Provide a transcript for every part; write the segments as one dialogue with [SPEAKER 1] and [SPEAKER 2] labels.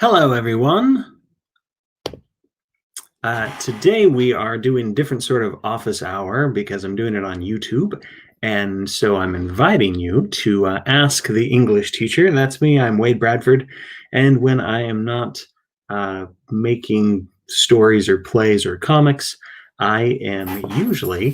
[SPEAKER 1] Hello, everyone. Today we are doing different sort of office hour because I'm doing it on YouTube. And so I'm inviting you to ask the English teacher. That's me. I'm Wade Bradford. And when I am not making stories or plays or comics, I am usually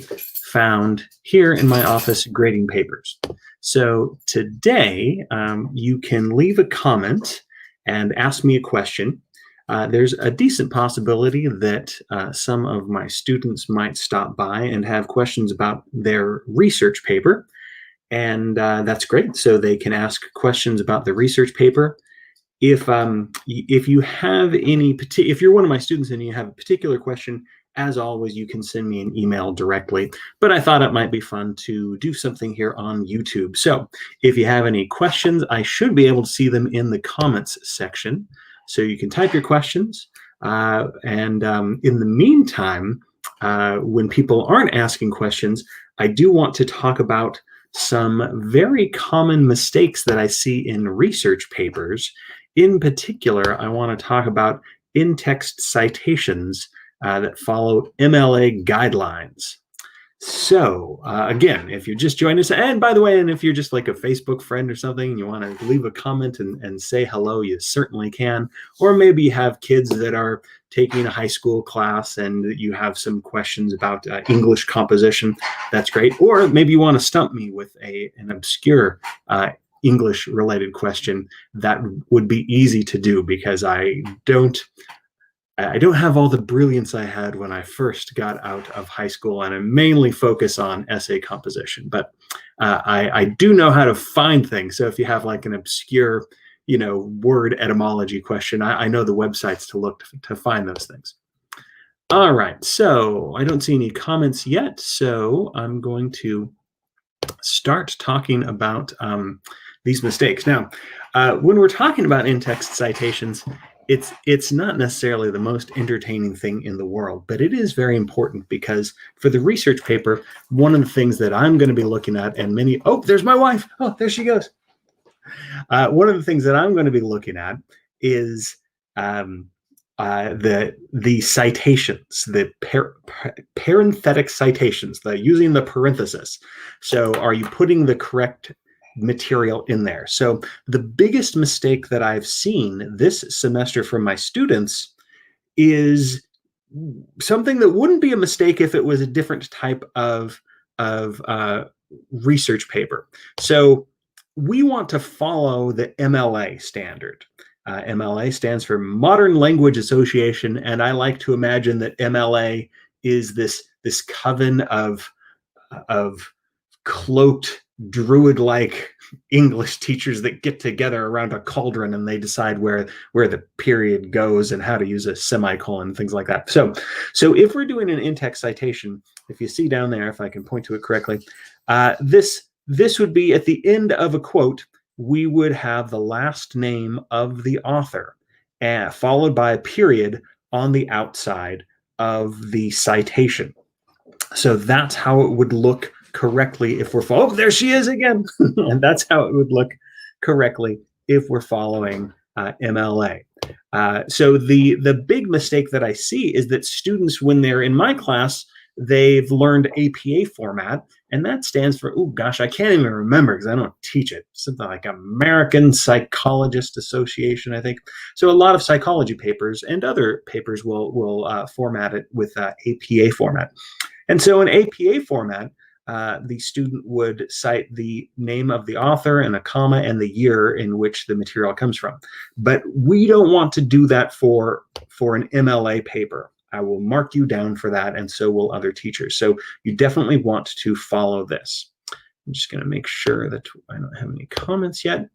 [SPEAKER 1] found here in my office grading papers. So today you can leave a comment and ask me a question. There's a decent possibility that some of my students might stop by and have questions about their research paper, and that's great. So they can ask questions about the research paper. If you have if you're one of my students and you have a particular question, as always, you can send me an email directly. But I thought it might be fun to do something here on YouTube. So if you have any questions, I should be able to see them in the comments section. So you can type your questions. In the meantime, when people aren't asking questions, I do want to talk about some very common mistakes that I see in research papers. In particular, I want to talk about in-text citations that follow MLA guidelines. So again, if you just joined us, and by the way, and if you're just like a Facebook friend or something, and you want to leave a comment and say hello, you certainly can. Or maybe you have kids that are taking a high school class and you have some questions about English composition. That's great. Or maybe you want to stump me with an obscure English related question. That would be easy to do because I don't have all the brilliance I had when I first got out of high school, and I mainly focus on essay composition. But I do know how to find things. So if you have like an obscure, word etymology question, I know the websites to look to find those things. All right, so I don't see any comments yet, so I'm going to start talking about these mistakes. Now, when we're talking about in-text citations, it's not necessarily the most entertaining thing in the world, but it is very important because for the research paper, one of the things that I'm going to be looking at, and there's my wife. Oh, there she goes. One of the things that I'm going to be looking at is the citations, the parenthetic citations, using the parenthesis. So are you putting the correct material in there? So the biggest mistake that I've seen this semester from my students is something that wouldn't be a mistake if it was a different type of research paper. So we want to follow the MLA standard. MLA stands for Modern Language Association, and I like to imagine that MLA is this coven of cloaked druid-like English teachers that get together around a cauldron and they decide where the period goes and how to use a semicolon and things like that. So if we're doing an in-text citation, if you see down there, if I can point to it correctly, this would be at the end of a quote. We would have the last name of the author, followed by a period on the outside of the citation. So that's how it would look correctly if we're following. Oh, there she is again. And that's how it would look correctly if we're following MLA. So the big mistake that I see is that students, when they're in my class, they've learned APA format, and that stands for, oh gosh, I can't even remember because I don't teach it. Something like American Psychologist Association, I think. So a lot of psychology papers and other papers will format it with APA format. And so in APA format, the student would cite the name of the author and a comma and the year in which the material comes from. But we don't want to do that for an MLA paper. I will mark you down for that, and so will other teachers. So you definitely want to follow this. I'm just going to make sure that I don't have any comments yet.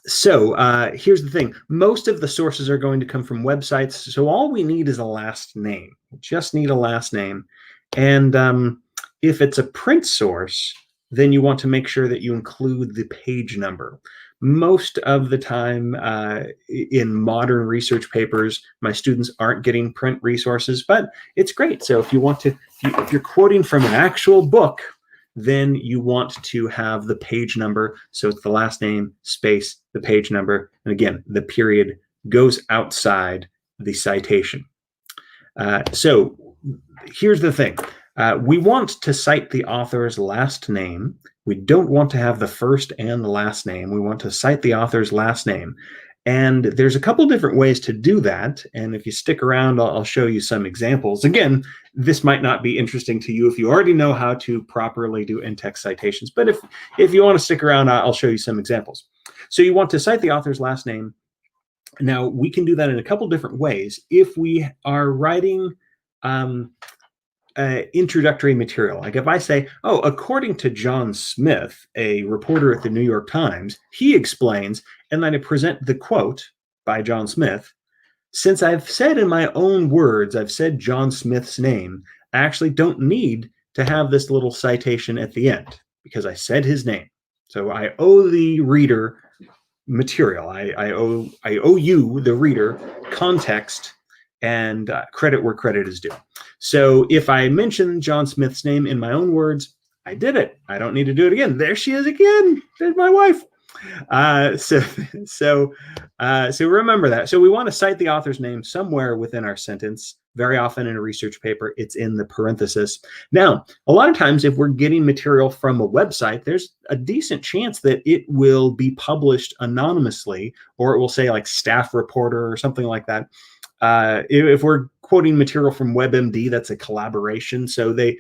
[SPEAKER 1] So here's the thing. Most of the sources are going to come from websites. So all we need is a last name. We just need a last name. And if it's a print source, then you want to make sure that you include the page number. Most of the time in modern research papers, my students aren't getting print resources, but it's great. So if you want to, if you're quoting from an actual book, then you want to have the page number. So it's the last name, space, the page number. And again, the period goes outside the citation. So here's the thing. We want to cite the author's last name. We don't want to have the first and the last name. We want to cite the author's last name. And there's a couple different ways to do that. And if you stick around, I'll show you some examples. Again, this might not be interesting to you if you already know how to properly do in-text citations. But if you want to stick around, I'll show you some examples. So you want to cite the author's last name. Now, we can do that in a couple different ways. If we are writing introductory material, like if I say, oh, according to John Smith, a reporter at the New York Times, he explains, and then I present the quote by John Smith. Since I've said in my own words, I've said John Smith's name, I actually don't need to have this little citation at the end because I said his name. So I owe the reader material. I owe you, the reader, context and credit where credit is due. So if I mention John Smith's name in my own words, I did it. I don't need to do it again. There she is again. There's my wife. So remember that. So we want to cite the author's name somewhere within our sentence. Very often in a research paper, it's in the parenthesis. Now, a lot of times if we're getting material from a website, there's a decent chance that it will be published anonymously, or it will say like staff reporter or something like that. If we're quoting material from WebMD, that's a collaboration. So they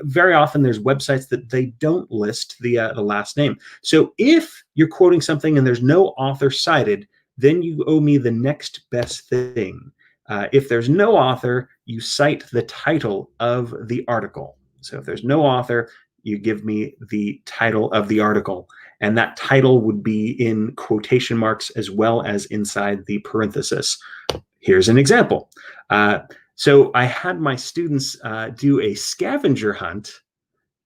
[SPEAKER 1] very often there's websites that they don't list the last name. So if you're quoting something and there's no author cited, then you owe me the next best thing. If there's no author, you cite the title of the article. So if there's no author, you give me the title of the article. And that title would be in quotation marks as well as inside the parenthesis. Here's an example. So I had my students do a scavenger hunt,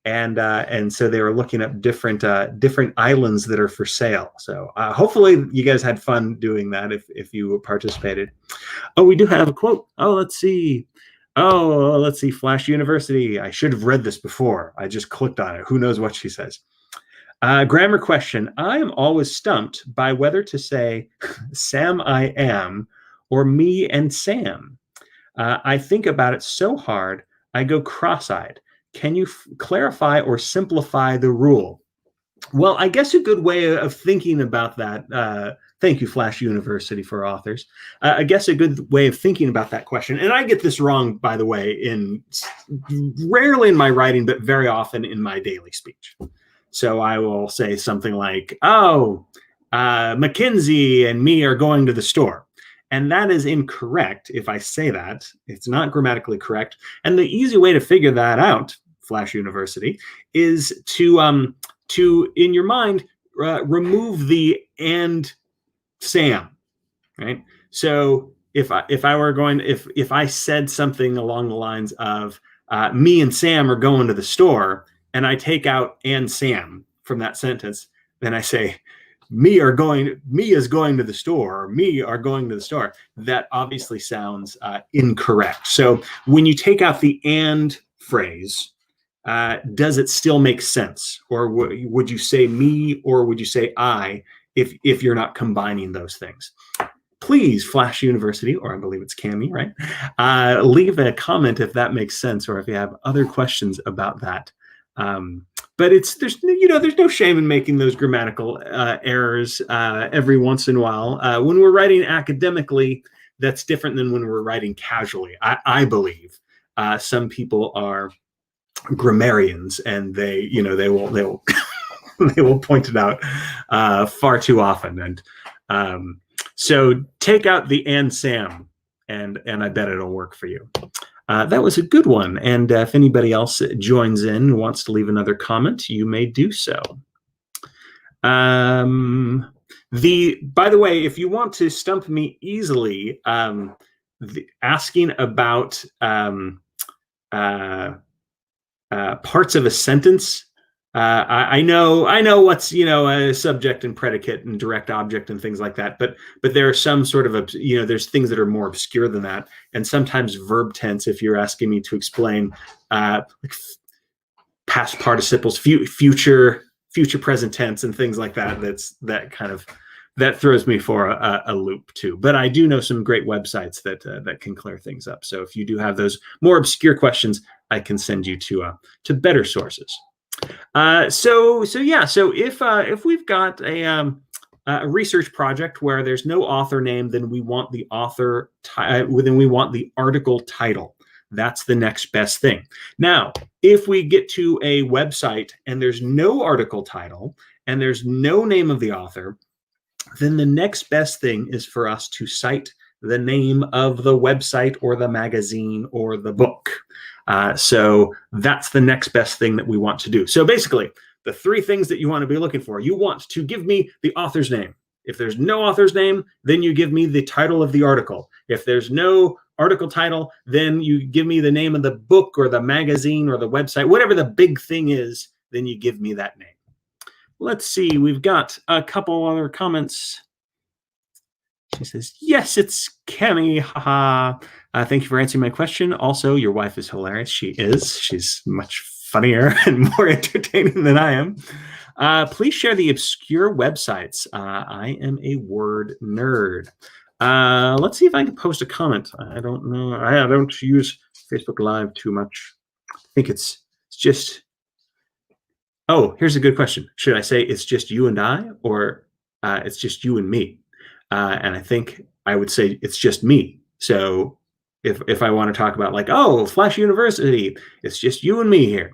[SPEAKER 1] and so they were looking up different islands that are for sale. So hopefully you guys had fun doing that if you participated. Oh, we do have a quote. Oh, let's see. Oh, let's see. Flash University. I should have read this before. I just clicked on it. Who knows what she says? Grammar question. I am always stumped by whether to say Sam I am or me and Sam. I think about it so hard, I go cross-eyed. Can you clarify or simplify the rule? Well, I guess a good way of thinking about that, thank you, Flash University for authors. I guess a good way of thinking about that question, and I get this wrong, by the way, rarely in my writing, but very often in my daily speech. So I will say something like, oh, Mackenzie and me are going to the store. And that is incorrect if I say that. It's not grammatically correct. And the easy way to figure that out, Flash University, is to in your mind, remove the and Sam, right? So if I said something along the lines of me and Sam are going to the store, and I take out and Sam from that sentence, then I say, me is going to the store, or me are going to the store. That obviously sounds incorrect. So when you take out the and phrase, does it still make sense? Or would you say me, or would you say I, if you're not combining those things? Please, Flash University, or I believe it's Cami, right? Leave a comment if that makes sense, or if you have other questions about that. But there's no shame in making those grammatical errors every once in a while. When we're writing academically, that's different than when we're writing casually. I believe some people are grammarians, and they will they will point it out far too often. And so take out the and Sam, and I bet it'll work for you. That was a good one. And if anybody else joins in and wants to leave another comment, you may do so. By the way, if you want to stump me easily, asking about parts of a sentence, I know what's a subject and predicate and direct object and things like that, but there are some sort of there's things that are more obscure than that, and sometimes verb tense. If you're asking me to explain past participles, future present tense, and things like that. That throws me for a loop too. But I do know some great websites that can clear things up. So if you do have those more obscure questions, I can send you to better sources. So if we've got a research project where there's no author name, then we want the article title. That's the next best thing. Now, if we get to a website and there's no article title and there's no name of the author, then the next best thing is for us to cite the name of the website or the magazine or the book. So that's the next best thing that we want to do. So basically, the three things that you want to be looking for: you want to give me the author's name. If there's no author's name, then you give me the title of the article. If there's no article title, then you give me the name of the book or the magazine or the website, whatever the big thing is, then you give me that name. Let's see, we've got a couple other comments. She says, yes, it's Kemi. Haha. Thank you for answering my question. Also, your wife is hilarious. She is. She's much funnier and more entertaining than I am. Please share the obscure websites. I am a word nerd. Let's see if I can post a comment. I don't know. I don't use Facebook Live too much. I think it's just... Oh, here's a good question. Should I say it's just you and I, or it's just you and me? And I think I would say it's just me. So if I want to talk about like, oh, Flash University, it's just you and me here.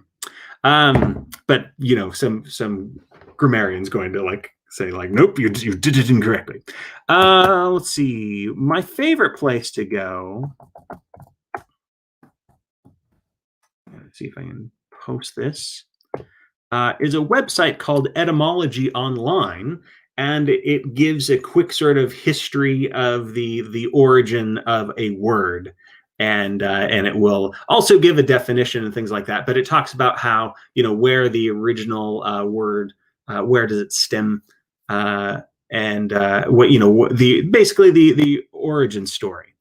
[SPEAKER 1] But you know, some grammarian's going to like say like, nope, you did it incorrectly. Let's see. My favorite place to go. Let's see if I can post this. Is a website called Etymology Online, and it gives a quick sort of history of the origin of a word, and it will also give a definition and things like that. But it talks about how, you know, where the original word, where does it stem, and what, you know, basically the origin story.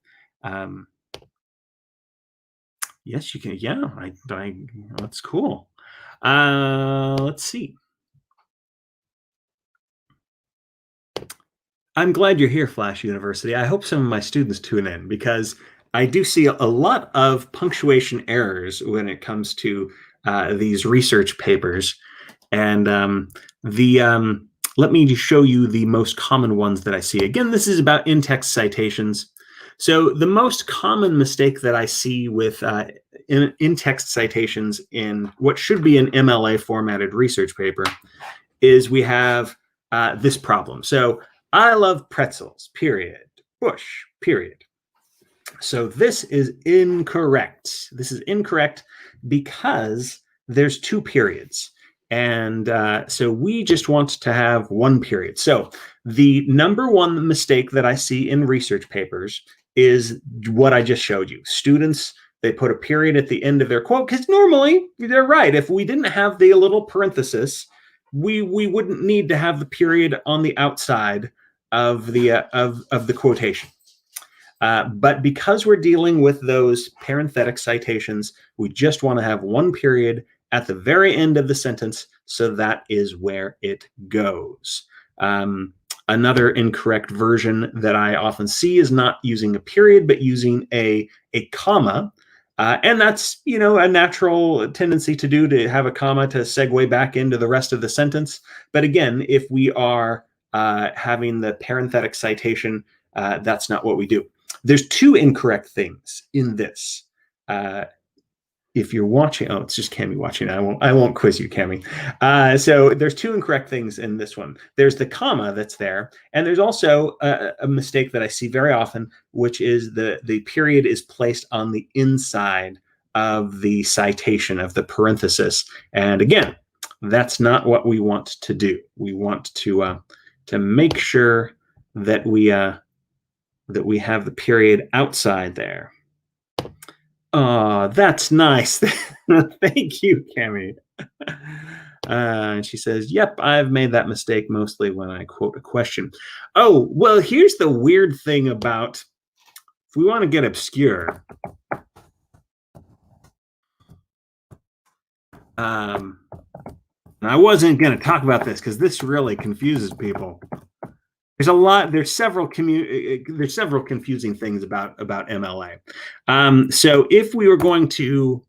[SPEAKER 1] Yes, you can. Yeah, that's cool. Let's see. I'm glad you're here, Flash University. I hope some of my students tune in, because I do see a lot of punctuation errors when it comes to these research papers. And let me show you the most common ones that I see. Again, this is about in-text citations. So the most common mistake that I see with in-text citations in what should be an MLA formatted research paper is we have this problem. So I love pretzels, period, Bush, period. So this is incorrect. This is incorrect because there's two periods. And so we just want to have one period. So the number one mistake that I see in research papers is what I just showed you. Students, they put a period at the end of their quote, because normally they're right. If we didn't have the little parenthesis, we wouldn't need to have the period on the outside of the quotation. But because we're dealing with those parenthetic citations, we just want to have one period at the very end of the sentence, so that is where it goes. Another incorrect version that I often see is not using a period, but using a comma. And that's, you know, a natural tendency to do, to have a comma to segue back into the rest of the sentence. But again, if we are having the parenthetic citation, that's not what we do. There's two incorrect things in this. If you're watching, oh, it's just Cami watching. I won't quiz you, Cami. So there's two incorrect things in this one. There's the comma that's there, and there's also a mistake that I see very often, which is the period is placed on the inside of the citation, of the parenthesis. And again, that's not what we want to do. We want to make sure that we have the period outside there. Oh, that's nice. Thank you, Cami. And she says, yep, I've made that mistake mostly when I quote a question. Oh, well, here's the weird thing about, if we want to get obscure, And I wasn't going to talk about this because this really confuses people. There's several confusing things about MLA. So if we were going to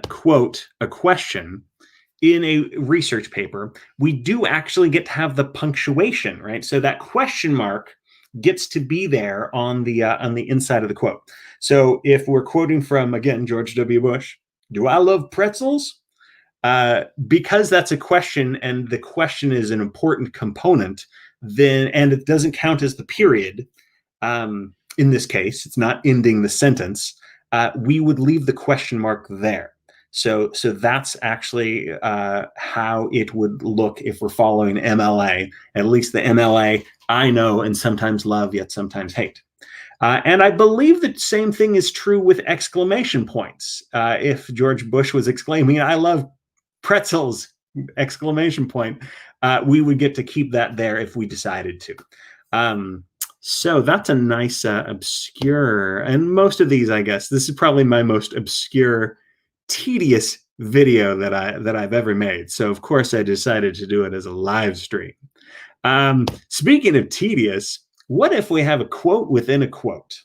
[SPEAKER 1] quote a question in a research paper, we do actually get to have the punctuation, right? So that question mark gets to be there on the inside of the quote. So if we're quoting from, again, George W. Bush, do I love pretzels? Because that's a question and the question is an important component, then, and it doesn't count as the period. In this case, it's not ending the sentence. We would leave the question mark there. So that's actually how it would look if we're following MLA, at least the MLA I know and sometimes love, yet sometimes hate. And I believe the same thing is true with exclamation points. If George Bush was exclaiming, I love pretzels, exclamation point, we would get to keep that there if we decided to. So that's a nice obscure, and most of these, I guess, this is probably my most obscure, tedious video that I've ever made. So of course I decided to do it as a live stream. Speaking of tedious, what if we have a quote within a quote?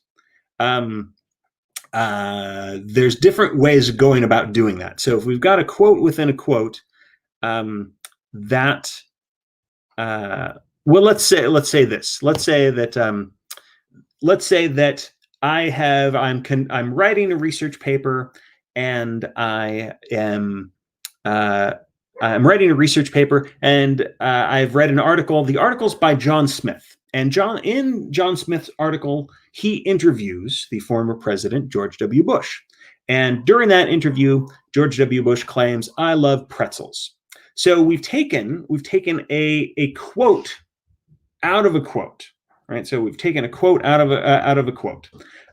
[SPEAKER 1] There's different ways of going about doing that. So if we've got a quote within a quote, well, let's say this. Let's say that I'm writing a research paper, and I'm writing a research paper, and I've read an article. The article's by John Smith, and in John Smith's article, he interviews the former president, George W. Bush. And during that interview, George W. Bush claims, I love pretzels. So we've taken a quote out of a quote, right? So we've taken a quote out of a quote.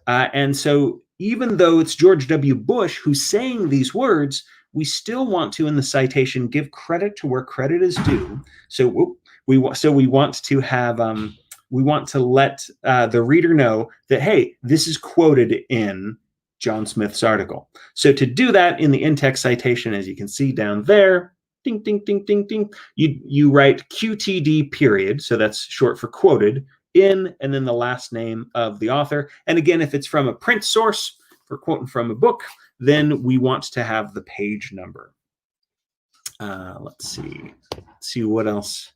[SPEAKER 1] And so even though it's George W. Bush who's saying these words, we still want to, in the citation, give credit to where credit is due. So we want to have we want to let the reader know that, hey, this is quoted in John Smith's article. So to do that in the in-text citation, as you can see down there, ding, ding, ding, ding, ding, you write QTD period. So that's short for quoted in, and then the last name of the author. And again, if it's from a print source, if we're quoting from a book, then we want to have the page number. Let's see what else.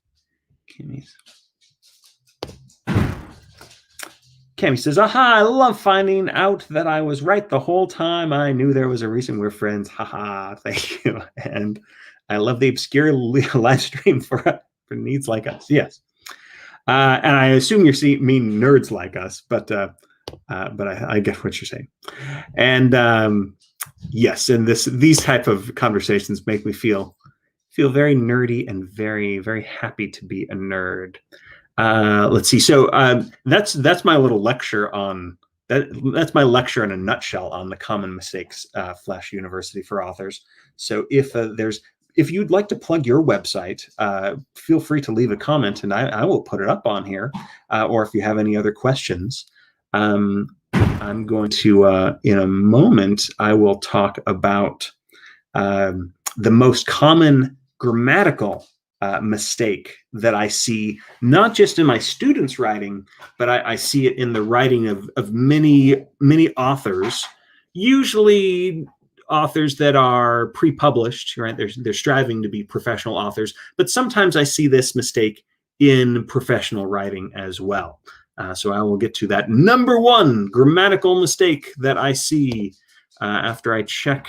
[SPEAKER 1] Cammy says, aha, I love finding out that I was right the whole time. I knew there was a reason we're friends. Haha, thank you. And I love the obscure live stream for needs like us. Yes. And I assume you mean nerds like us, but I get what you're saying. And yes, and these type of conversations make me feel very nerdy and very, very happy to be a nerd. Let's see. So that's my little lecture on that. That's my lecture in a nutshell on the common mistakes Flash University for authors. So if you'd like to plug your website, feel free to leave a comment, and I will put it up on here. Or if you have any other questions, I'm going to in a moment. I will talk about the most common grammatical mistake that I see, not just in my students' writing, but I see it in the writing of many authors, usually authors that are pre-published, right? They're striving to be professional authors, but sometimes I see this mistake in professional writing as well. So I will get to that number one grammatical mistake that I see after I check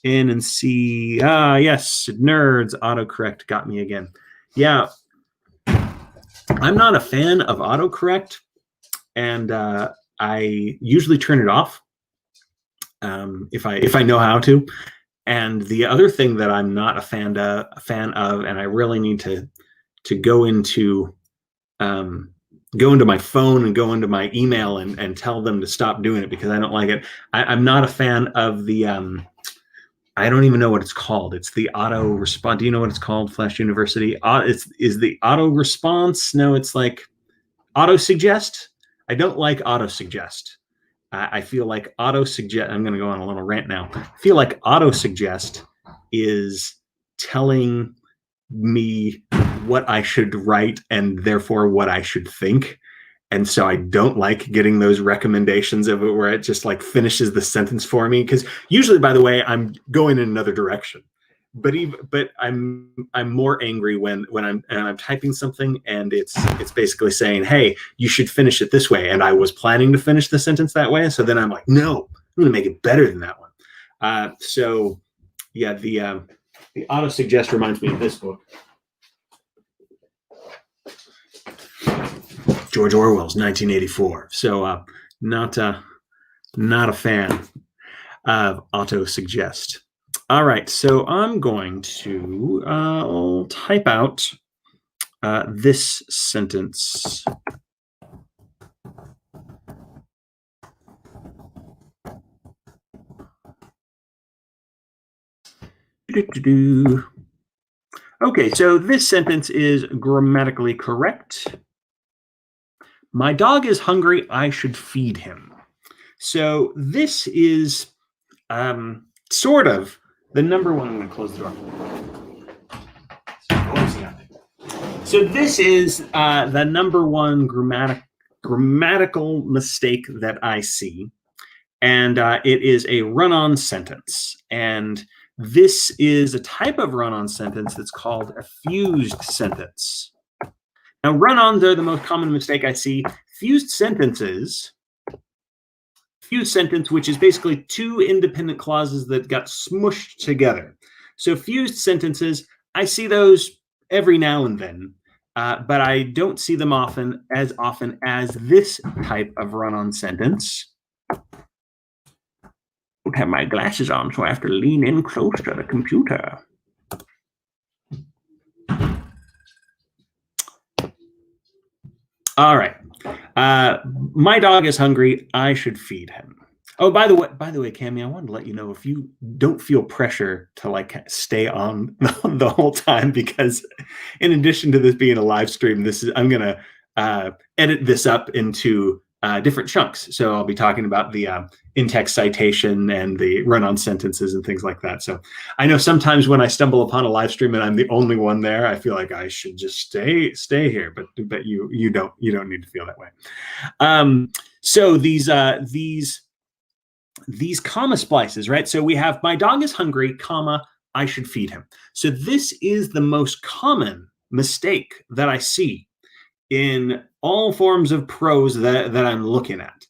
[SPEAKER 1] in and see, yes, nerds, autocorrect got me again. Yeah, I'm not a fan of autocorrect, and I usually turn it off if I know how to. And the other thing that I'm not a fan of, and I really need to go into my phone and go into my email and tell them to stop doing it because I don't like it. I'm not a fan of the I don't even know what it's called. It's the auto response. Do you know what it's called, Flash University? Is the auto response? No, it's like auto suggest. I don't like auto suggest. I feel like auto suggest. I'm going to go on a little rant now. I feel like auto suggest is telling me what I should write and therefore what I should think. And so I don't like getting those recommendations of it where it just like finishes the sentence for me. Because usually, by the way, I'm going in another direction. But I'm more angry when I'm typing something and it's basically saying, hey, you should finish it this way. And I was planning to finish the sentence that way. So then I'm like, no, I'm gonna make it better than that one. So yeah, the auto suggest reminds me of this book. George Orwell's 1984. So not a fan of auto suggest. All right, so I'm going to type out this sentence. Okay, so this sentence is grammatically correct. My dog is hungry, I should feed him. So this is sort of the number one. I'm going to close the door. So this is the number one grammatical mistake that I see. And it is a run-on sentence. And this is a type of run-on sentence that's called a fused sentence. Now, run-ons are the most common mistake I see. Fused sentence, which is basically two independent clauses that got smushed together. So fused sentences, I see those every now and then, but I don't see them as often as this type of run-on sentence. I don't have my glasses on, so I have to lean in close to the computer. All right. My dog is hungry. I should feed him. Oh, by the way, Cammy, I wanted to let you know if you don't feel pressure to like stay on the whole time, because in addition to this being a live stream, I'm gonna edit this up into different chunks. So I'll be talking about the in-text citation and the run-on sentences and things like that. So I know sometimes when I stumble upon a live stream and I'm the only one there, I feel like I should just stay here. But you don't need to feel that way. So these comma splices, right? So we have my dog is hungry, comma, I should feed him. So this is the most common mistake that I see in all forms of prose that I'm looking at.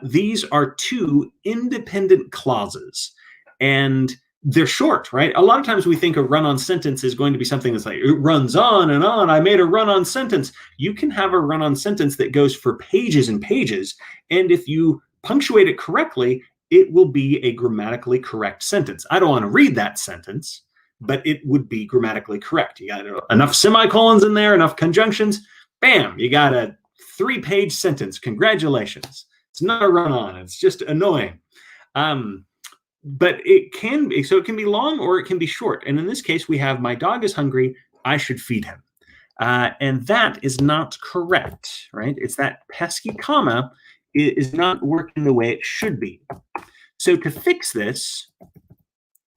[SPEAKER 1] These are two independent clauses, and they're short, right? A lot of times we think a run-on sentence is going to be something that's like, it runs on and on. I made a run-on sentence. You can have a run-on sentence that goes for pages and pages, and if you punctuate it correctly, it will be a grammatically correct sentence. I don't want to read that sentence, but it would be grammatically correct. You got enough semicolons in there, enough conjunctions, bam, you got a 3-page sentence. Congratulations. It's not a run-on. It's just annoying. But it can be be long or it can be short. And in this case, we have my dog is hungry, I should feed him. And that is not correct, right? It's that pesky comma is not working the way it should be. So to fix this,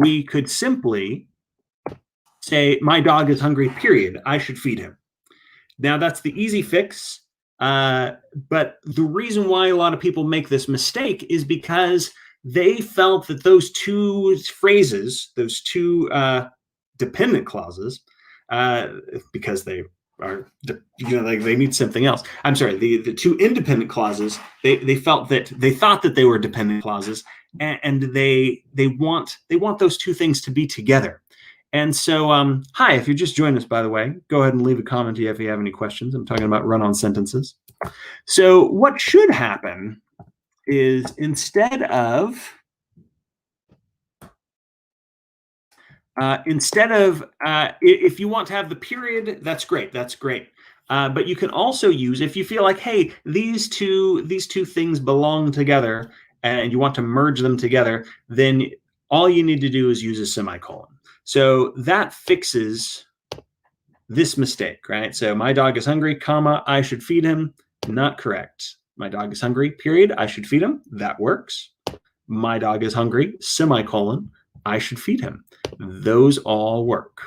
[SPEAKER 1] we could simply say, my dog is hungry, period. I should feed him. Now, that's the easy fix. But the reason why a lot of people make this mistake is because they felt that those two phrases, those two dependent clauses, because they are, like they need something else. I'm sorry, the two independent clauses, they thought that they were dependent clauses, and they want those two things to be together. And so, hi, if you're just joining us, by the way, go ahead and leave a comment if you have any questions. I'm talking about run-on sentences. So what should happen is instead of if you want to have the period, that's great. But you can also use, if you feel like, hey, these two things belong together and you want to merge them together, then all you need to do is use a semicolon. So that fixes this mistake, right? So my dog is hungry, comma, I should feed him. Not correct. My dog is hungry, period. I should feed him. That works. My dog is hungry, semicolon. I should feed him. Those all work.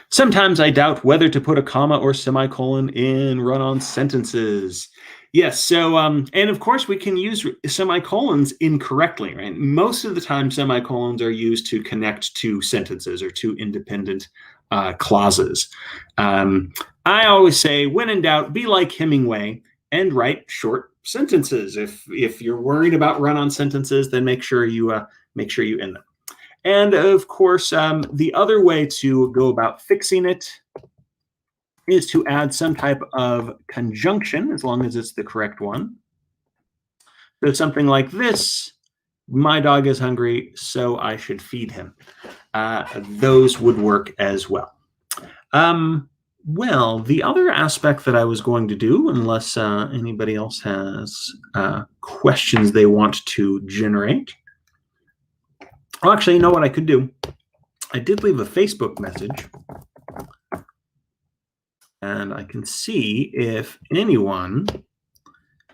[SPEAKER 1] Sometimes I doubt whether to put a comma or semicolon in run-on sentences. Yes, so, and of course we can use semicolons incorrectly, right? Most of the time semicolons are used to connect to sentences or to independent clauses. I always say, when in doubt, be like Hemingway and write short sentences. If you're worried about run-on sentences, then make sure you end them. And of course, the other way to go about fixing it is to add some type of conjunction, as long as it's the correct one. So something like this: my dog is hungry, so I should feed him. Those would work as well. Well, the other aspect that I was going to do, unless anybody else has questions they want to generate. Well, actually, you know what I could do? I did leave a Facebook message, and I can see if anyone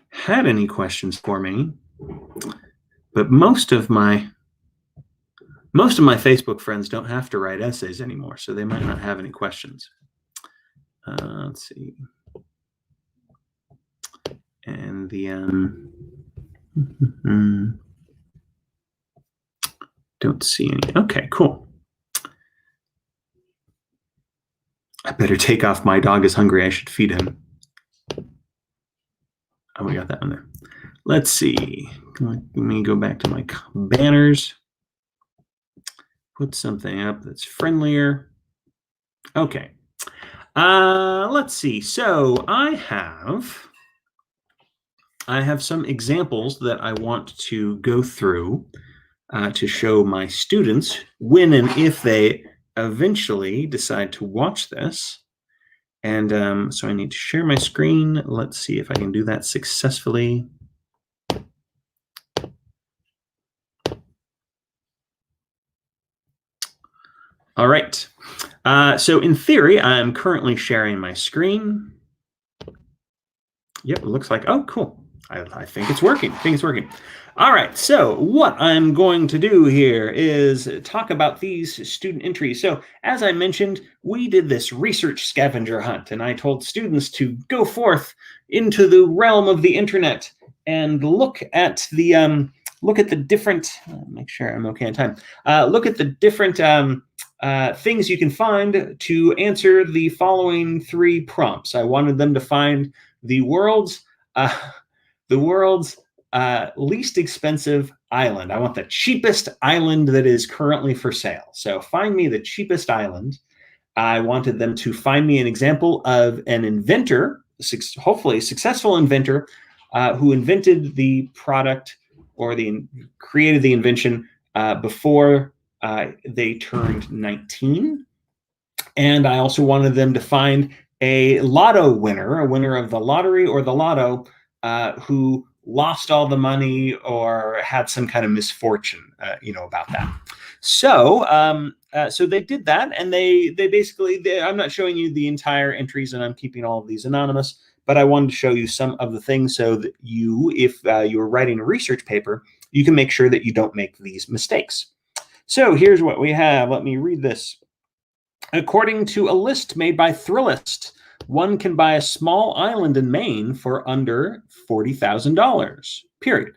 [SPEAKER 1] had any questions for me. But most of my Facebook friends don't have to write essays anymore, so they might not have any questions. Let's see. And the don't see any. Okay, cool. I better take off my dog is hungry. I should feed him. Oh, we got that one there. Let's see. Let me go back to my banners. Put something up that's friendlier. Okay. Let's see. So I have some examples that I want to go through to show my students when and if they eventually decide to watch this. And so I need to share my screen. Let's see if I can do that successfully. All right. So in theory, I'm currently sharing my screen. Yep, it looks like, oh, cool. I think it's working. All right, so what I'm going to do here is talk about these student entries. So as I mentioned, we did this research scavenger hunt, and I told students to go forth into the realm of the internet and look at the different, make sure I'm okay on time, look at the different things you can find to answer the following 3 prompts. I wanted them to find the world's least expensive island. I want the cheapest island that is currently for sale. So find me the cheapest island. I wanted them to find me an example of an inventor, hopefully a successful inventor, who invented the product or created the invention before they turned 19. And I also wanted them to find a lotto winner, a winner of the lottery or the lotto, who lost all the money or had some kind of misfortune, about that. So, so they did that, and they basically, I'm not showing you the entire entries, and I'm keeping all of these anonymous, but I wanted to show you some of the things so that if you're writing a research paper, you can make sure that you don't make these mistakes. So here's what we have. Let me read this. According to a list made by Thrillist, one can buy a small island in Maine for under $40,000, period.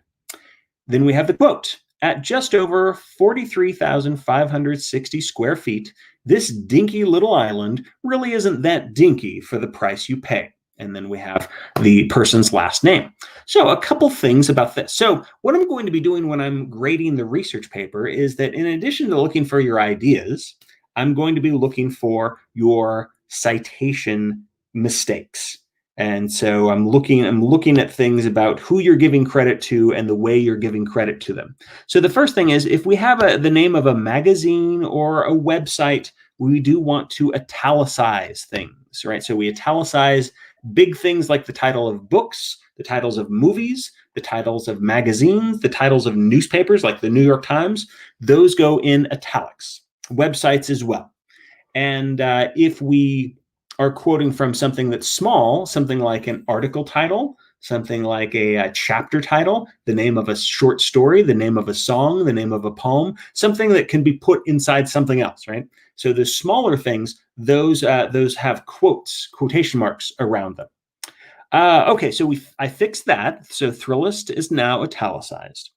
[SPEAKER 1] Then we have the quote. At just over 43,560 square feet, this dinky little island really isn't that dinky for the price you pay. And then we have the person's last name. So a couple things about this. So what I'm going to be doing when I'm grading the research paper is that in addition to looking for your ideas, I'm going to be looking for your citation mistakes. And so I'm looking at things about who you're giving credit to and the way you're giving credit to them. So the first thing is, if we have the name of a magazine or a website, we do want to italicize things, right? So we italicize big things like the title of books, the titles of movies, the titles of magazines, the titles of newspapers like the New York Times. Those go in italics. Websites as well. And if we are quoting from something that's small, something like an article title, something like a chapter title, the name of a short story, the name of a song, the name of a poem, something that can be put inside something else, right? So the smaller things, those have quotation marks around them. Okay, so I fixed that. So Thrillist is now italicized.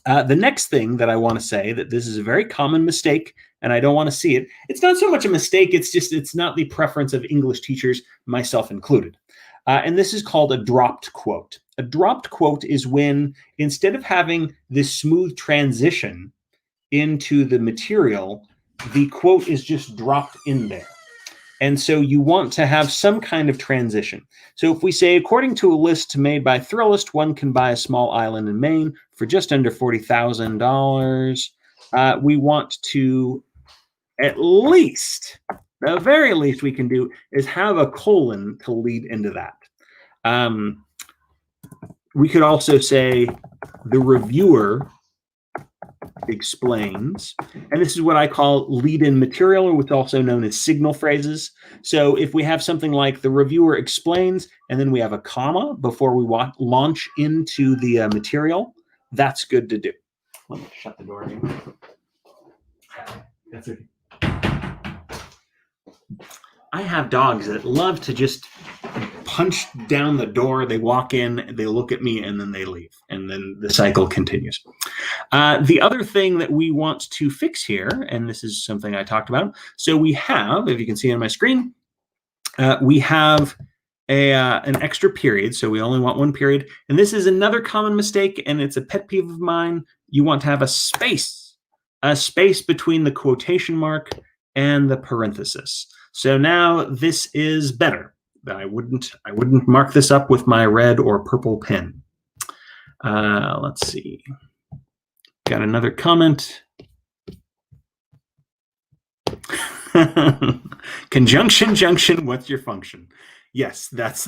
[SPEAKER 1] The next thing that I want to say, that this is a very common mistake, and I don't want to see it. It's not so much a mistake, it's not the preference of English teachers, myself included. And this is called a dropped quote. A dropped quote is when, instead of having this smooth transition into the material, the quote is just dropped in there. And so you want to have some kind of transition. So if we say, according to a list made by Thrillist, one can buy a small island in Maine for just under $40,000. We want to, at least, the very least we can do is have a colon to lead into that. We could also say, the reviewer explains, and this is what I call lead-in material, or what's also known as signal phrases. So if we have something like the reviewer explains, and then we have a comma before we launch into the material, that's good to do. Let me shut the door again. That's okay. I have dogs that love to just punch down the door. They walk in, they look at me, and then they leave. And then the cycle continues. The other thing that we want to fix here, and this is something I talked about. So we have, if you can see on my screen, we have an extra period. So we only want one period. And this is another common mistake, and it's a pet peeve of mine. You want to have a space between the quotation mark and the parenthesis. So now this is better. I wouldn't mark this up with my red or purple pen. Let's see. Got another comment. Conjunction, junction, what's your function? Yes, that's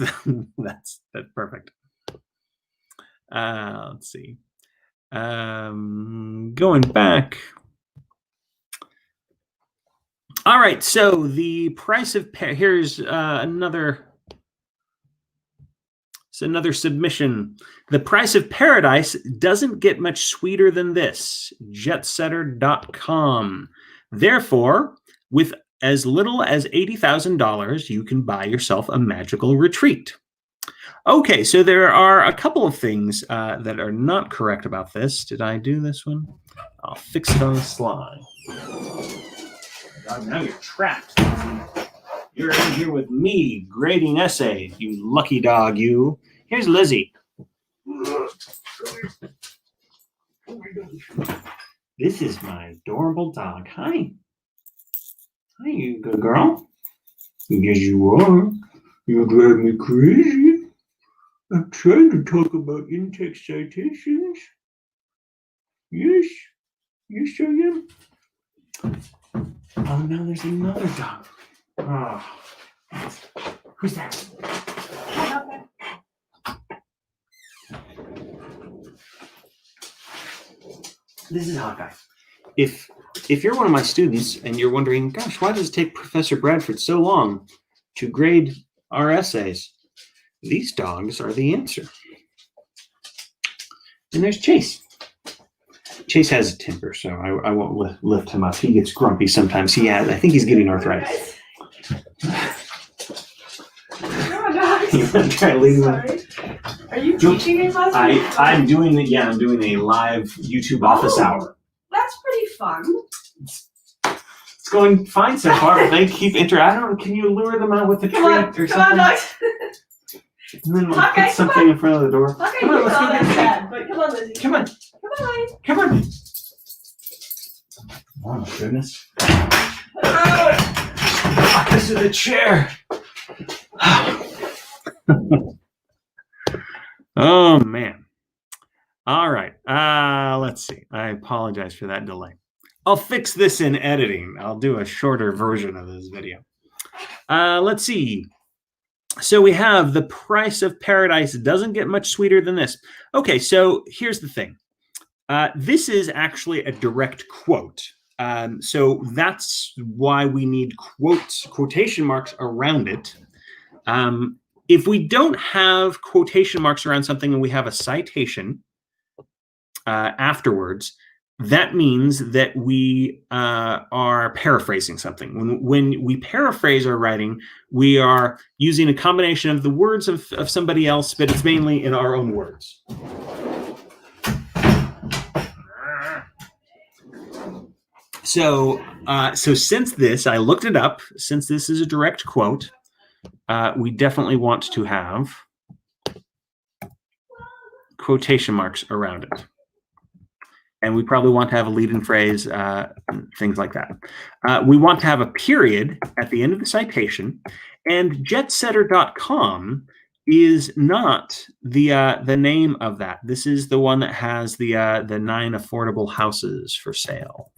[SPEAKER 1] perfect. Let's see. Going back. All right, so the price of here's another submission. The price of paradise doesn't get much sweeter than this. Jetsetter.com. Therefore, with as little as $80,000, you can buy yourself a magical retreat. Okay, so there are a couple of things that are not correct about this. Did I do this one? I'll fix it on the slide. God, now you're trapped. You're in here with me, grading essays, you lucky dog, you. Here's Lizzie. This is my adorable dog. Hi. Hi, you good girl. Yes, you are. You drive me crazy. I'm trying to talk about in-text citations. Yes. Yes, I am. Oh, no, there's another dog. Oh. Who's that? This is Hawkeye. If you're one of my students and you're wondering, gosh, why does it take Professor Bradford so long to grade our essays? These dogs are the answer. And there's Chase. Chase has a temper, so I won't lift him up. He gets grumpy sometimes. I think he's getting arthritis. You want to try to leave him?
[SPEAKER 2] Are you teaching a class?
[SPEAKER 1] I'm doing a live YouTube office hour.
[SPEAKER 2] That's pretty fun.
[SPEAKER 1] It's going fine so far, but they keep interacting. Can you lure them out with the treat or something?
[SPEAKER 2] Come on, Doc.
[SPEAKER 1] And then we'll put something in front of the door.
[SPEAKER 2] Okay,
[SPEAKER 1] come on, let's go get the treat.
[SPEAKER 2] But come on, Lizzie.
[SPEAKER 1] Come on.
[SPEAKER 2] Come on.
[SPEAKER 1] Come on. Oh my goodness. This is the chair. Oh man. All right. Let's see. I apologize for that delay. I'll fix this in editing. I'll do a shorter version of this video. Let's see. So we have the price of paradise doesn't get much sweeter than this. Okay, so here's the thing. This is actually a direct quote. So that's why we need quotation marks around it. if we don't have quotation marks around something and we have a citation afterwards, that means that we are paraphrasing something. When we paraphrase our writing, we are using a combination of the words of somebody else, but it's mainly in our own words. So since this, I looked it up, since this is a direct quote, we definitely want to have quotation marks around it. And we probably want to have a lead-in phrase, things like that. We want to have a period at the end of the citation, and jetsetter.com is not the name of that. This is the one that has the 9 affordable houses for sale.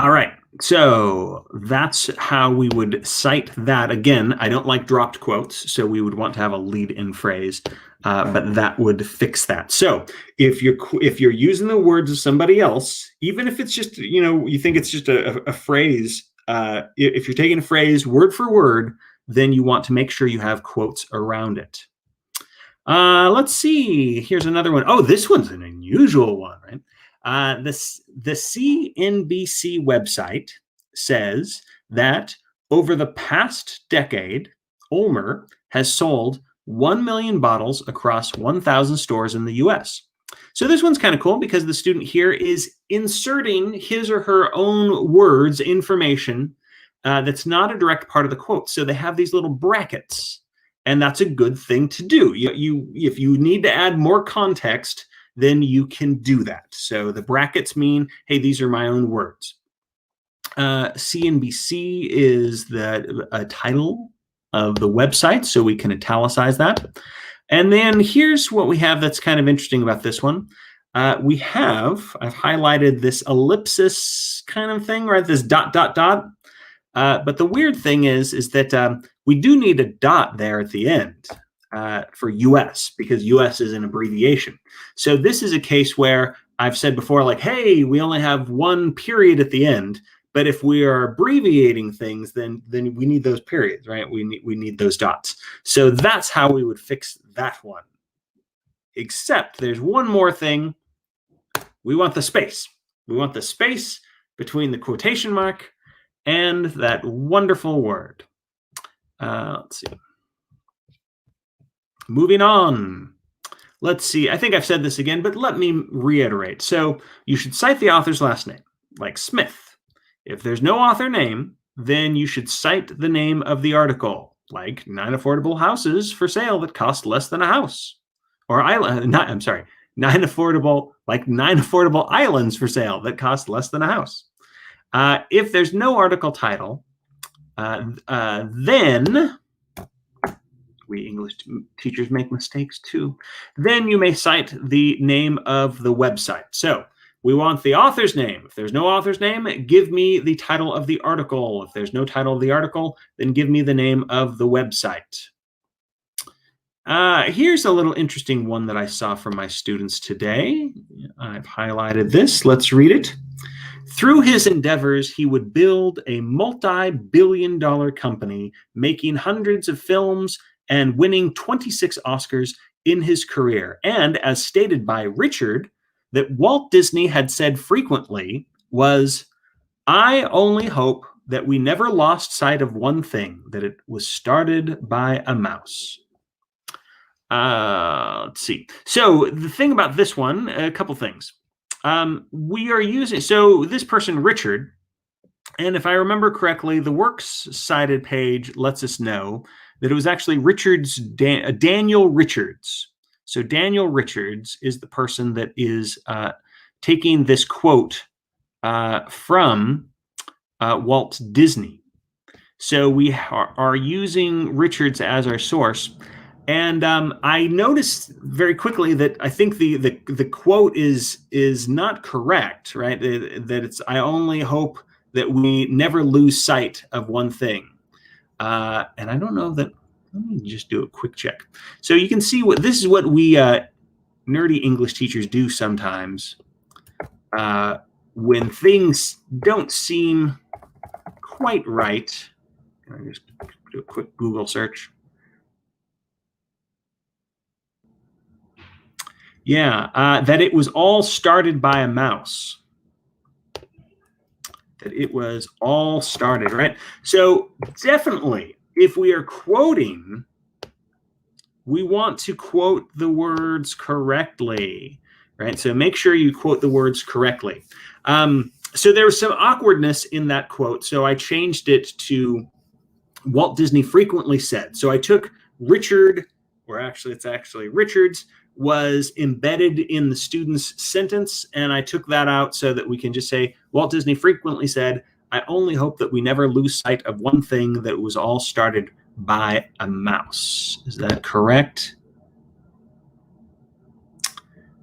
[SPEAKER 1] All right, so that's how we would cite that. Again, I don't like dropped quotes, so we would want to have a lead-in phrase, but that would fix that. So if you're using the words of somebody else, even if it's just, you think it's just a phrase, if you're taking a phrase word for word, then you want to make sure you have quotes around it. Let's see. Here's another one. Oh, this one's an unusual one, right? The CNBC website says that over the past decade, Ulmer has sold 1 million bottles across 1,000 stores in the US. So this one's kind of cool because the student here is inserting his or her own words, information that's not a direct part of the quote. So they have these little brackets, and that's a good thing to do. If you need to add more context, then you can do that. So the brackets mean, hey, these are my own words. CNBC is the title of the website, so we can italicize that. And then here's what we have that's kind of interesting about this one. I've highlighted this ellipsis kind of thing, right? This ... But the weird thing is that we do need a dot there at the end. For US, because US is an abbreviation. So this is a case where I've said before, like, hey, we only have one period at the end, but if we are abbreviating things, then we need those periods, right? We need those dots. So that's how we would fix that one. Except there's one more thing. We want the space. We want the space between the quotation mark and that wonderful word. Let's see. Moving on. Let's see. I think I've said this again, but let me reiterate. So you should cite the author's last name, like Smith. If there's no author name, then you should cite the name of the article, like 9 affordable houses for sale that cost less than a house. Or 9 affordable islands for sale that cost less than a house. If there's no article title, then we English teachers make mistakes too. Then you may cite the name of the website. So we want the author's name. If there's no author's name, give me the title of the article. If there's no title of the article, then give me the name of the website. Here's a little interesting one that I saw from my students today. I've highlighted this. Let's read it. Through his endeavors, he would build a multi-billion-dollar company, making hundreds of films and winning 26 Oscars in his career. And as stated by Richard, that Walt Disney had said frequently was, I only hope that we never lost sight of one thing, that it was started by a mouse. Let's see. So the thing about this one, a couple things. We are using, so this person, Richard, and if I remember correctly, the works cited page lets us know that it was actually Daniel Richards. So Daniel Richards is the person that is taking this quote from Walt Disney. So we are using Richards as our source. And I noticed very quickly that I think the quote is not correct, right? That it's, I only hope that we never lose sight of one thing. And I don't know that, let me just do a quick check. So you can see this is what we nerdy English teachers do sometimes when things don't seem quite right. Can I just do a quick Google search? Yeah, that it was all started by a mouse. That it was all started, right? So definitely, if we are quoting, we want to quote the words correctly, right? So make sure you quote the words correctly. So there was some awkwardness in that quote, so I changed it to Walt Disney frequently said. So I took Richard, or actually it's actually Richards, was embedded in the student's sentence, and I took that out so that we can just say Walt Disney frequently said, I only hope that we never lose sight of one thing, that was all started by a mouse. Is that correct?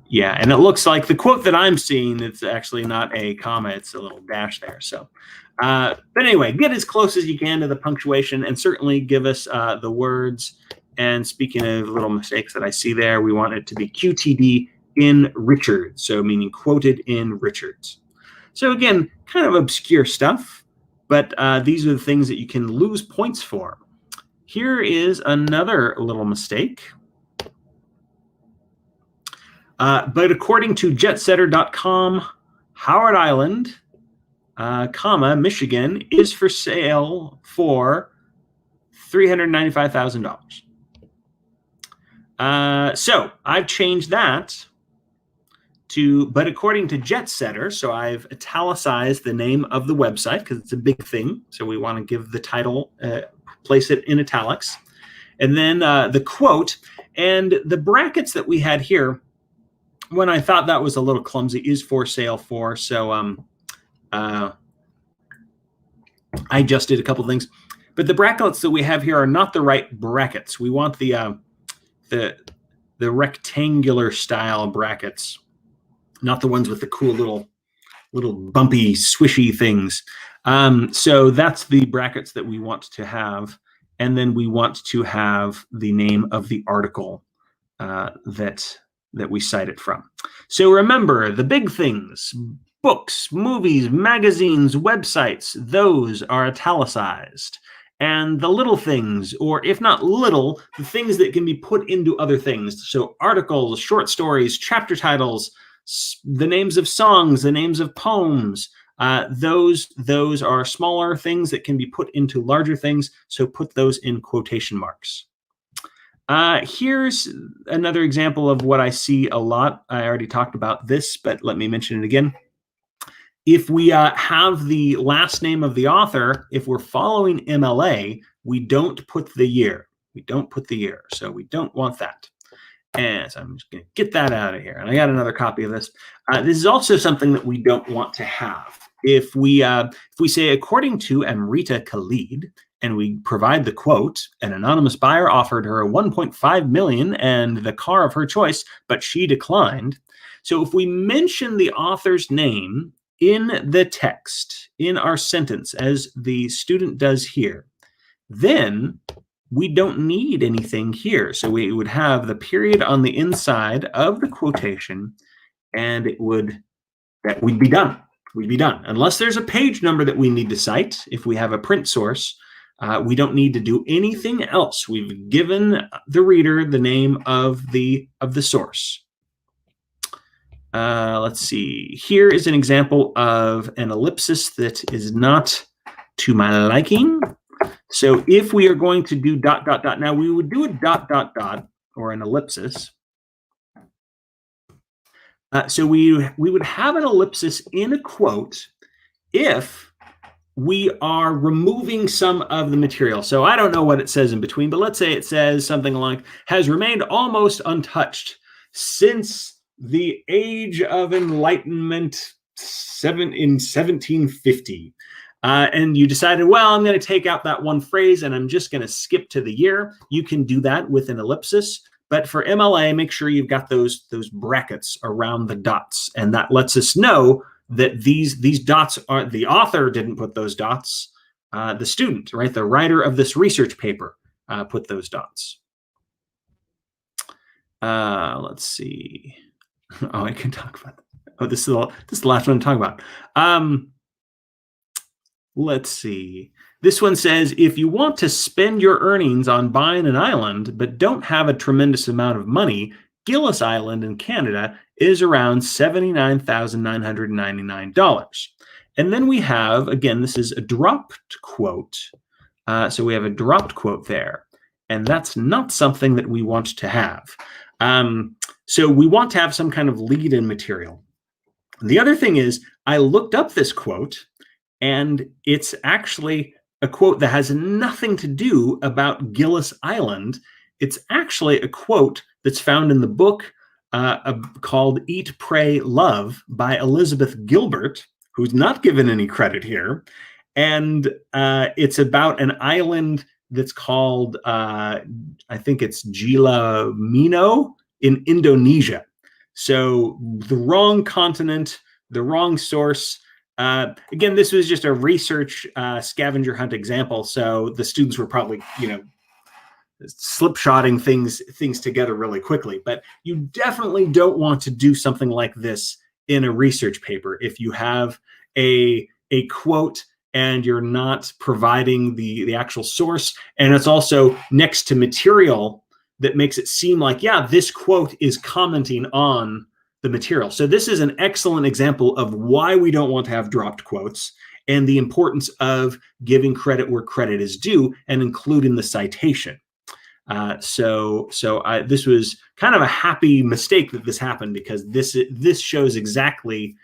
[SPEAKER 1] Yeah, and it looks like the quote that I'm seeing, it's actually not a comma, it's a little dash there. So, but anyway, get as close as you can to the punctuation, and certainly give us the words. And speaking of little mistakes that I see there, we want it to be QTD in Richards, so meaning quoted in Richards. So again, kind of obscure stuff, but these are the things that you can lose points for. Here is another little mistake. But according to jetsetter.com, Howard Island, Michigan, is for sale for $395,000. So I've changed that to, but according to Jetsetter, so I've italicized the name of the website because it's a big thing. So we want to give the title, place it in italics. And then the quote, and the brackets that we had here, when I thought that was a little clumsy, is for sale for. So I just did a couple things. But the brackets that we have here are not the right brackets. We want the rectangular style brackets, not the ones with the cool little bumpy, swishy things. So that's the brackets that we want to have. And then we want to have the name of the article that we cite it from. So remember, the big things, books, movies, magazines, websites, those are italicized. And the little things, or if not little, the things that can be put into other things. So articles, short stories, chapter titles, the names of songs, the names of poems, those are smaller things that can be put into larger things. So put those in quotation marks. Here's another example of what I see a lot. I already talked about this, but let me mention it again. If we have the last name of the author, if we're following MLA, we don't put the year. We don't put the year, so we don't want that. And so I'm just going to get that out of here. And I got another copy of this. This is also something that we don't want to have. If we say, according to Amrita Khalid, and we provide the quote, an anonymous buyer offered her $1.5 million and the car of her choice, but she declined. So if we mention the author's name in the text, in our sentence, as the student does here, then we don't need anything here. So we would have the period on the inside of the quotation, and we'd be done. We'd be done. Unless there's a page number that we need to cite, if we have a print source, we don't need to do anything else. We've given the reader the name of the source. Let's see. Here is an example of an ellipsis that is not to my liking. So if we are going to do ... now we would do a ... or an ellipsis. So we would have an ellipsis in a quote if we are removing some of the material. So I don't know what it says in between, but let's say it says something like, has remained almost untouched since the age of enlightenment in 1750. And you decided, well, I'm going to take out that one phrase and I'm just going to skip to the year. You can do that with an ellipsis. But for MLA, make sure you've got those brackets around the dots. And that lets us know that these dots are, the author didn't put those dots. The student, right, the writer of this research paper put those dots. Let's see. Oh, I can talk about that. Oh, this is the last one to talk about. Let's see. This one says, if you want to spend your earnings on buying an island, but don't have a tremendous amount of money, Gillis Island in Canada is around $79,999. And then we have, again, this is a dropped quote. So we have a dropped quote there. And that's not something that we want to have. So we want to have some kind of lead-in material. The other thing is, I looked up this quote, and it's actually a quote that has nothing to do about Gillis Island. It's actually a quote that's found in the book called Eat, Pray, Love by Elizabeth Gilbert, who's not given any credit here. And it's about an island that's called, I think it's Gila Mino in Indonesia. So the wrong continent, the wrong source. Again, this was just a research scavenger hunt example, so the students were probably, slipshotting things together really quickly. But you definitely don't want to do something like this in a research paper. If you have a quote and you're not providing the actual source, and it's also next to material that makes it seem like, yeah, this quote is commenting on the material. So this is an excellent example of why we don't want to have dropped quotes and the importance of giving credit where credit is due and including the citation. So this was kind of a happy mistake that this happened, because this shows exactly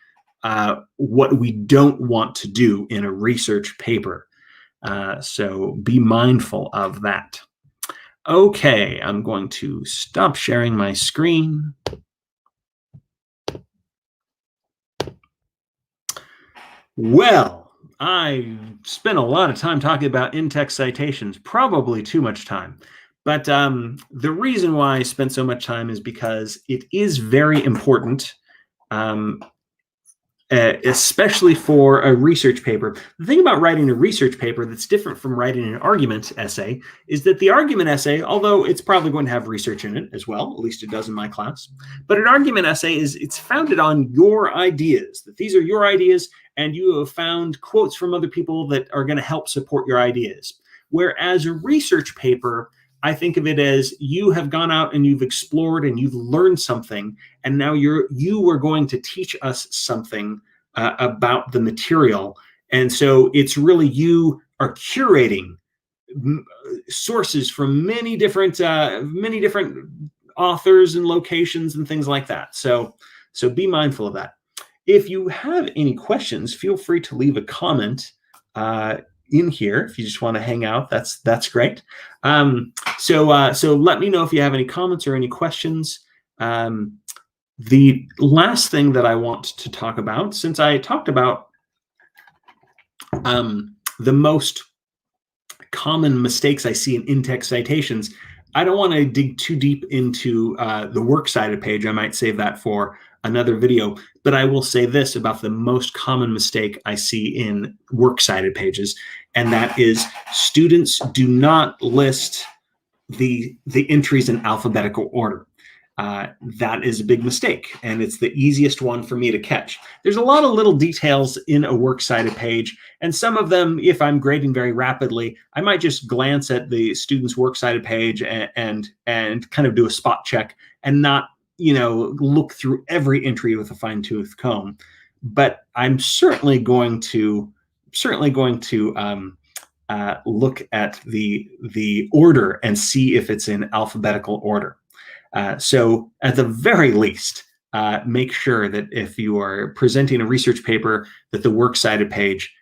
[SPEAKER 1] what we don't want to do in a research paper. So be mindful of that. Okay, I'm going to stop sharing my screen. Well, I spent a lot of time talking about in-text citations, probably too much time. But the reason why I spent so much time is because it is very important, especially for a research paper. The thing about writing a research paper that's different from writing an argument essay is that the argument essay, although it's probably going to have research in it as well, at least it does in my class, but an argument essay it's founded on your ideas, that these are your ideas, and you have found quotes from other people that are going to help support your ideas. Whereas a research paper, I think of it as you have gone out and you've explored and you've learned something, and now you are going to teach us something about the material. And so it's really, you are curating sources from many different authors and locations and things like that. So be mindful of that. If you have any questions, feel free to leave a comment in here. If you just want to hang out, that's great. So let me know if you have any comments or any questions. The last thing that I want to talk about, since I talked about the most common mistakes I see in in-text citations, I don't want to dig too deep into the works cited page. I might save that for another video, but I will say this about the most common mistake I see in works cited pages, and that is students do not list the entries in alphabetical order. That is a big mistake, and it's the easiest one for me to catch. There's a lot of little details in a works cited page, and some of them, if I'm grading very rapidly, I might just glance at the student's works cited page and kind of do a spot check and not, look through every entry with a fine-tooth comb. But I'm certainly going to look at the order and see if it's in alphabetical order. So at the very least, make sure that if you are presenting a research paper, that the works cited page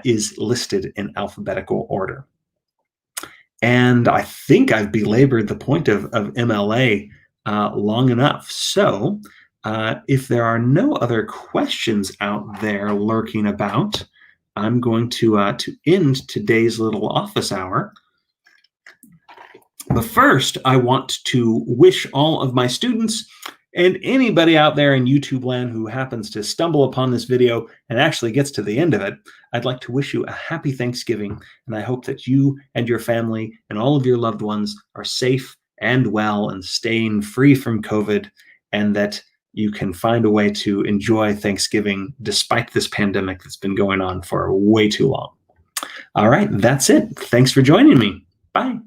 [SPEAKER 1] is listed in alphabetical order. And I think I've belabored the point of MLA long enough. So if there are no other questions out there lurking about, I'm going to end today's little office hour. But first, I want to wish all of my students and anybody out there in YouTube land who happens to stumble upon this video and actually gets to the end of it, I'd like to wish you a happy Thanksgiving, and I hope that you and your family and all of your loved ones are safe and well and staying free from COVID, and that you can find a way to enjoy Thanksgiving despite this pandemic that's been going on for way too long. All right, that's it. Thanks for joining me. Bye.